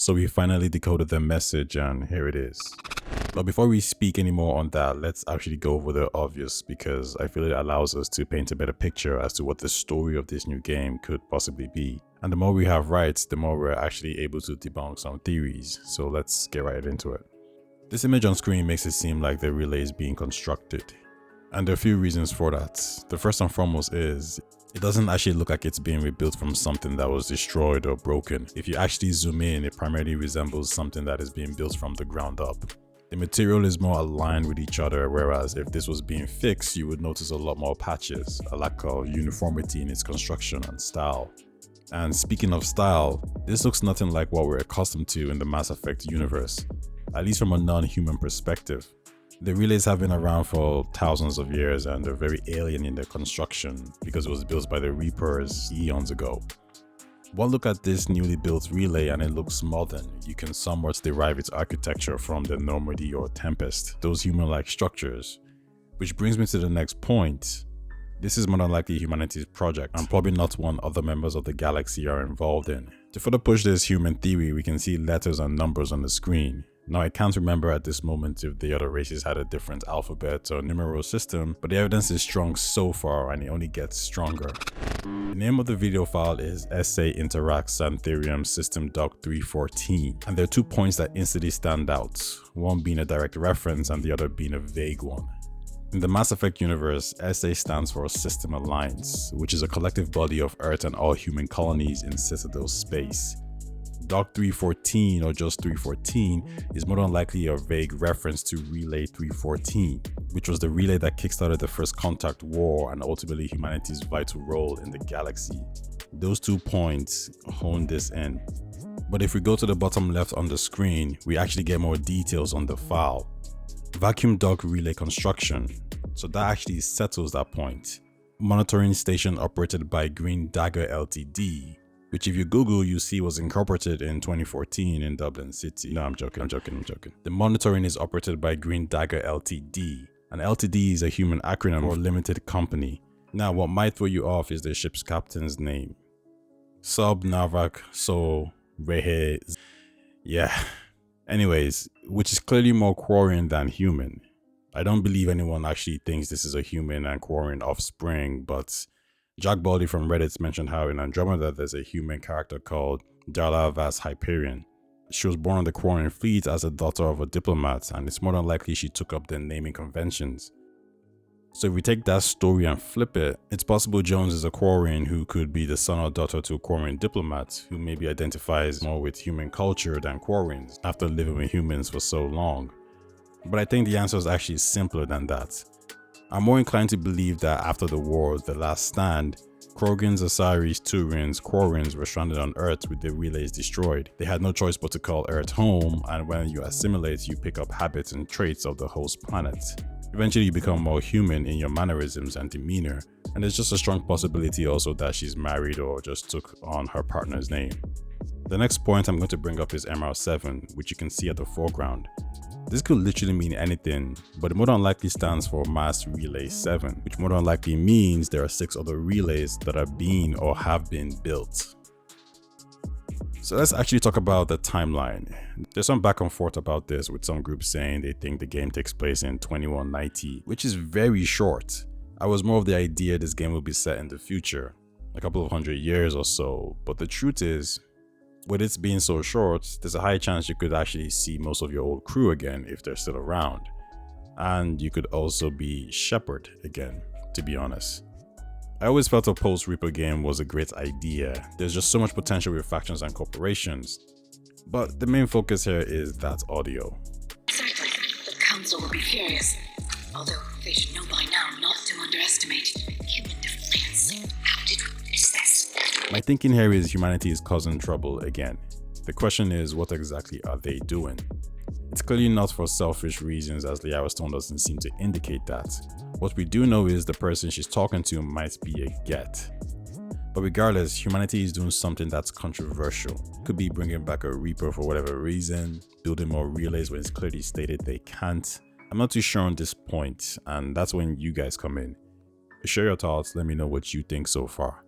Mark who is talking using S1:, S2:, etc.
S1: So we finally decoded the message and here it is. But before we speak anymore on that, let's actually go over the obvious, because I feel it allows us to paint a better picture as to what the story of this new game could possibly be. And the more we have right, the more we're actually able to debunk some theories. So let's get right into it. This image on screen makes it seem like the relay is being constructed. And there are a few reasons for that. The first and foremost is, it doesn't actually look like it's being rebuilt from something that was destroyed or broken. If you actually zoom in, it primarily resembles something that is being built from the ground up. The material is more aligned with each other, whereas if this was being fixed, you would notice a lot more patches, a lack of uniformity in its construction and style. And speaking of style, this looks nothing like what we're accustomed to in the Mass Effect universe, at least from a non-human perspective. The relays have been around for thousands of years and they're very alien in their construction because it was built by the Reapers eons ago. One look at this newly built relay and it looks modern. You can somewhat derive its architecture from the Normandy or Tempest, those human-like structures. Which brings me to the next point. This is more than likely humanity's project and probably not one other members of the galaxy are involved in. To further push this human theory, we can see letters and numbers on the screen. Now I can't remember at this moment if the other races had a different alphabet or numeral system, but the evidence is strong so far and it only gets stronger. The name of the video file is SA Interact Santherium System Doc 314, and there are 2 points that instantly stand out, one being a direct reference and the other being a vague one. In the Mass Effect universe, SA stands for System Alliance, which is a collective body of Earth and all human colonies in Citadel space. Doc 314 or just 314 is more than likely a vague reference to Relay 314, which was the relay that kickstarted the First Contact War and ultimately humanity's vital role in the galaxy. Those 2 points hone this in. But if we go to the bottom left on the screen, we actually get more details on the file. Vacuum Dock Relay Construction, so that actually settles that point. Monitoring station operated by Green Dagger Ltd, which if you Google, you see was incorporated in 2014 in Dublin City. No, I'm joking. The monitoring is operated by Green Dagger Ltd, and Ltd is a human acronym for limited company. Now, what might throw you off is the ship's captain's name. Sub Navak So Rehe. Yeah. Anyways, which is clearly more Quarian than human. I don't believe anyone actually thinks this is a human and Quarian offspring, but Jack Baldy from Reddit mentioned how in Andromeda there's a human character called Darla Vas Hyperion. She was born on the Quarian fleet as a daughter of a diplomat, and it's more than likely she took up the naming conventions. So if we take that story and flip it, it's possible Jones is a Quarian who could be the son or daughter to a Quarian diplomat who maybe identifies more with human culture than Quarians after living with humans for so long. But I think the answer is actually simpler than that. I'm more inclined to believe that after the war, the last stand, Krogans, Asaris, Turians, Quarians were stranded on Earth with their relays destroyed. They had no choice but to call Earth home, and when you assimilate, you pick up habits and traits of the host planet. Eventually you become more human in your mannerisms and demeanor, and there's just a strong possibility also that she's married or just took on her partner's name. The next point I'm going to bring up is MR7, which you can see at the foreground. This could literally mean anything, but it more than likely stands for Mass Relay 7, which more than likely means there are 6 other relays that are being or have been built. So let's actually talk about the timeline. There's some back and forth about this, with some groups saying they think the game takes place in 2190, which is very short. I was more of the idea this game will be set in the future, a couple of 100 years or so, but the truth is, with it being so short, there's a high chance you could actually see most of your old crew again if they're still around. And you could also be Shepard again, to be honest. I always felt a post-Reaper game was a great idea. There's just so much potential with factions and corporations. But the main focus here is that audio.
S2: Exactly. The Council will be furious. Although they should know by now not to underestimate human defiance. How did we miss this?
S1: My thinking here is humanity is causing trouble again. The question is, what exactly are they doing? It's clearly not for selfish reasons, as Liara Stone doesn't seem to indicate that. What we do know is the person she's talking to might be a Geth. But regardless, humanity is doing something that's controversial. Could be bringing back a Reaper for whatever reason, building more relays when it's clearly stated they can't. I'm not too sure on this point, and that's when you guys come in. Share your thoughts, let me know what you think so far.